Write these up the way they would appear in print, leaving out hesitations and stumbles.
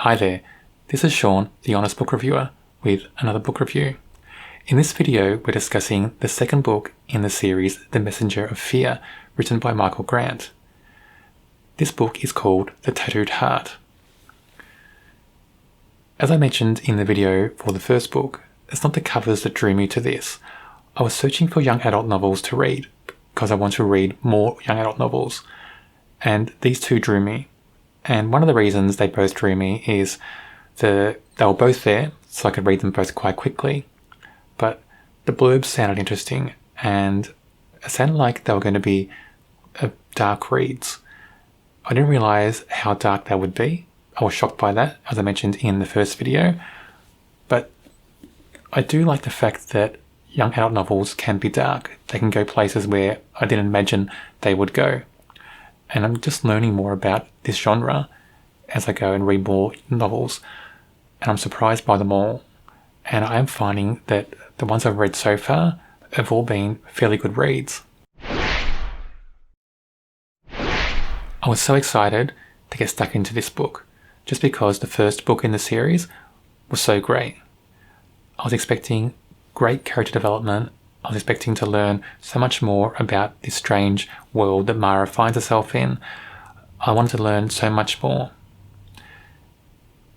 Hi there, this is Sean, the Honest Book Reviewer, with another book review. In this video, we're discussing the second book in the series The Messenger of Fear, written by Michael Grant. This book is called The Tattooed Heart. As I mentioned in the video for the first book, it's not the covers that drew me to this. I was searching for young adult novels to read because I want to read more young adult novels, and these two drew me. And one of the reasons they both drew me is they were both there, so I could read them both quite quickly. But the blurbs sounded interesting, and it sounded like they were going to be dark reads. I didn't realise how dark they would be. I was shocked by that, as I mentioned in the first video. But I do like the fact that young adult novels can be dark. They can go places where I didn't imagine they would go. And I'm just learning more about this genre as I go and read more novels. And I'm surprised by them all. And I am finding that the ones I've read so far have all been fairly good reads. I was so excited to get stuck into this book, just because the first book in the series was so great. I was expecting great character development. I was expecting to learn so much more about this strange world that Mara finds herself in. I wanted to learn so much more.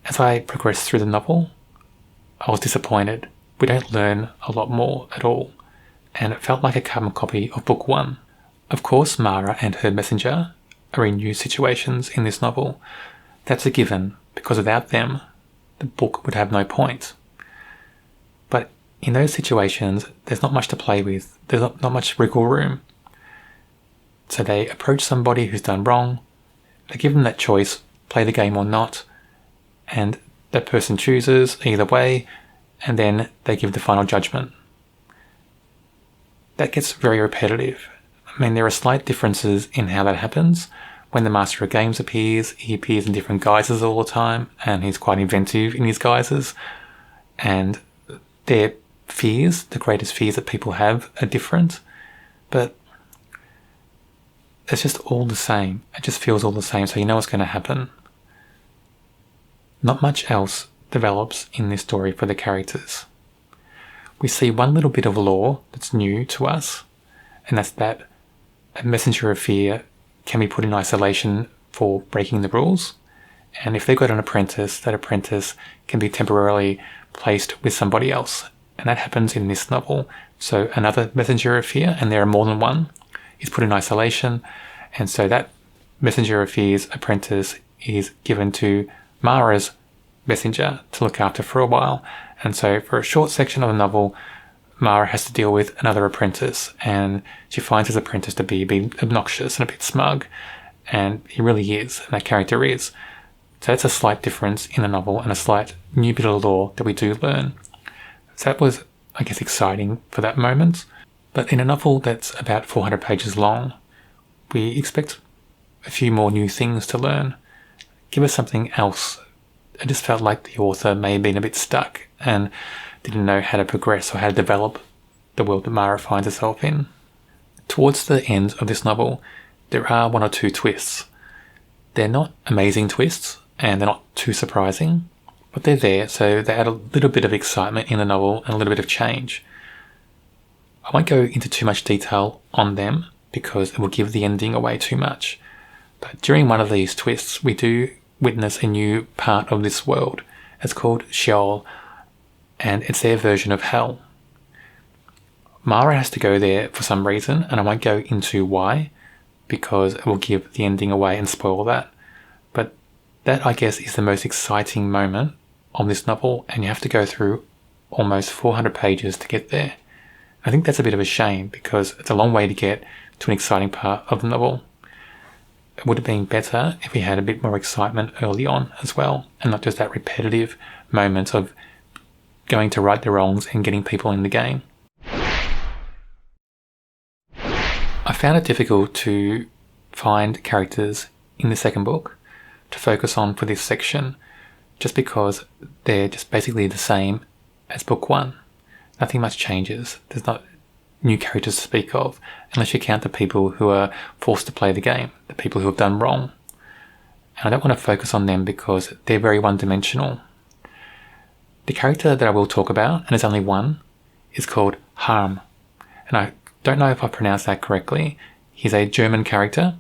As I progressed through the novel, I was disappointed. We don't learn a lot more at all, and it felt like a carbon copy of book one. Of course, Mara and her messenger are in new situations in this novel. That's a given, because without them, the book would have no point. But in those situations, there's not much to play with. There's not much wriggle room. So they approach somebody who's done wrong. They give them that choice, play the game or not. And that person chooses either way, and then they give the final judgment. That gets very repetitive. I mean, there are slight differences in how that happens. When the Master of Games appears, he appears in different guises all the time, and he's quite inventive in his guises. And their fears, the greatest fears that people have, are different. But it's just all the same. It just feels all the same, so you know what's going to happen. Not much else develops in this story for the characters. We see one little bit of lore that's new to us, and that's that a messenger of fear can be put in isolation for breaking the rules. And if they've got an apprentice, that apprentice can be temporarily placed with somebody else. And that happens in this novel. So another messenger of fear, and there are more than one, is put in isolation. And so that messenger of fear's apprentice is given to Mara's messenger to look after for a while. And so for a short section of the novel, Mara has to deal with another apprentice, and she finds his apprentice to be a bit obnoxious and a bit smug, and he really is, and that character is. So that's a slight difference in the novel and a slight new bit of lore that we do learn. So that was, I guess, exciting for that moment. But in a novel that's about 400 pages long, we expect a few more new things to learn. Give us something else. I just felt like the author may have been a bit stuck and didn't know how to progress or how to develop the world that Mara finds herself in. Towards the end of this novel, there are one or two twists. They're not amazing twists, and they're not too surprising, but they're there, so they add a little bit of excitement in the novel and a little bit of change. I won't go into too much detail on them because it will give the ending away too much. But during one of these twists, we do witness a new part of this world. It's called Sheol, and it's their version of hell. Mara has to go there for some reason, and I won't go into why, because it will give the ending away and spoil that. But that, I guess, is the most exciting moment of this novel, and you have to go through almost 400 pages to get there. I think that's a bit of a shame, because it's a long way to get to an exciting part of the novel. It would have been better if we had a bit more excitement early on as well, and not just that repetitive moment of going to right the wrongs and getting people in the game. I found it difficult to find characters in the second book to focus on for this section, just because they're just basically the same as book one. Nothing much changes. There's not new characters to speak of, unless you count the people who are forced to play the game, the people who have done wrong. and I don't want to focus on them because they're very one-dimensional. The character that I will talk about, and there's only one, is called Harm, and I don't know if I pronounced that correctly. He's a German character,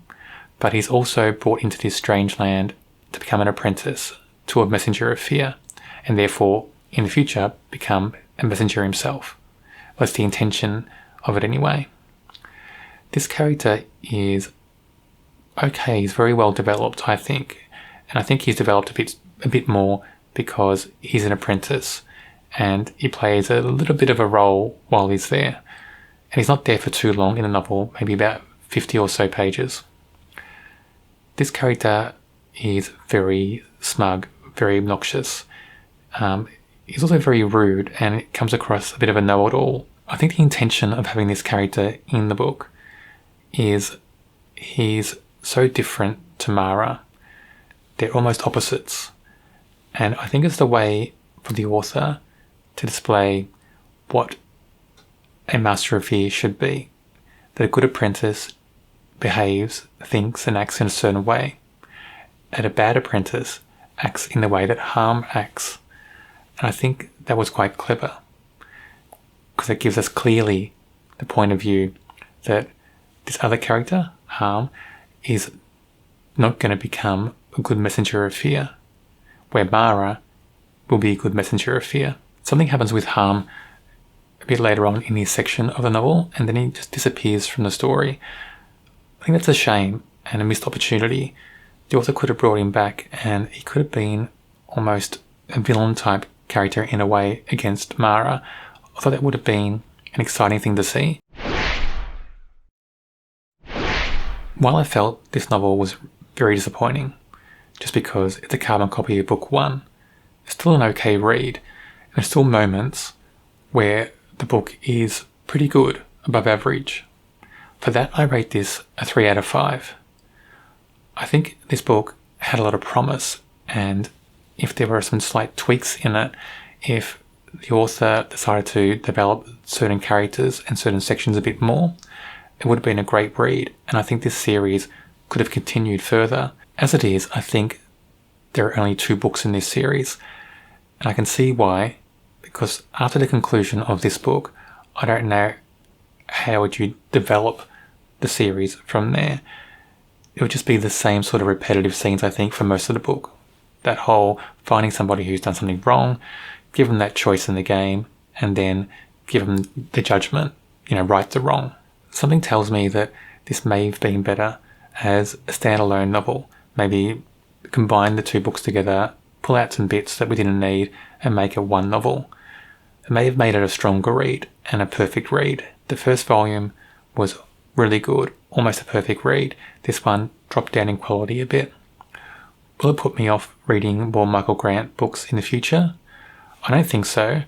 but he's also brought into this strange land to become an apprentice to a messenger of fear, and therefore, in the future, become a messenger himself. That's the intention of it anyway. This character is okay, he's very well developed, I think, and I think he's developed a bit more because he's an apprentice, and he plays a little bit of a role while he's there. And he's not there for too long in the novel, maybe about 50 or so pages. This character is very smug, very obnoxious. He's also very rude, and it comes across a bit of a know-it-all. I think the intention of having this character in the book is he's so different to Mara. They're almost opposites. And I think it's the way for the author to display what a master of fear should be. That a good apprentice behaves, thinks and acts in a certain way. And a bad apprentice acts in the way that Harm acts. And I think that was quite clever, because it gives us clearly the point of view that this other character, Harm, is not going to become a good messenger of fear, where Mara will be a good messenger of fear. Something happens with Harm a bit later on in his section of the novel, and then he just disappears from the story. I think that's a shame and a missed opportunity. The author could have brought him back, and he could have been almost a villain type character in a way against Mara. I thought that would have been an exciting thing to see. While I felt this novel was very disappointing, just because it's a carbon copy of book 1, it's still an okay read, and there's still moments where the book is pretty good, above average. For that, I rate this a 3 out of 5. I think this book had a lot of promise, and if there were some slight tweaks in it, if the author decided to develop certain characters and certain sections a bit more, it would have been a great read, and I think this series could have continued further. As it is, I think there are only 2 books in this series, and I can see why, because after the conclusion of this book, I don't know how would you develop the series from there. It would just be the same sort of repetitive scenes, I think, for most of the book. That whole finding somebody who's done something wrong, give them that choice in the game, and then give them the judgment, right or wrong. Something tells me that this may have been better as a standalone novel. Maybe combine the 2 books together, pull out some bits that we didn't need, and make it one novel. It may have made it a stronger read and a perfect read. The first volume was really good, almost a perfect read. This one dropped down in quality a bit. Will it put me off reading more Michael Grant books in the future? I don't think so.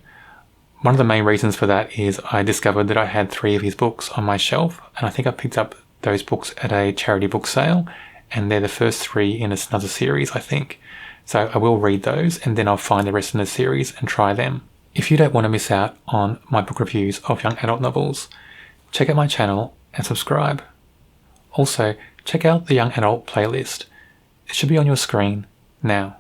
One of the main reasons for that is I discovered that I had 3 of his books on my shelf, and I think I picked up those books at a charity book sale, and they're the first 3 in another series, I think. So I will read those, and then I'll find the rest in the series and try them. If you don't want to miss out on my book reviews of young adult novels, check out my channel and subscribe. Also, check out the young adult playlist. It should be on your screen now.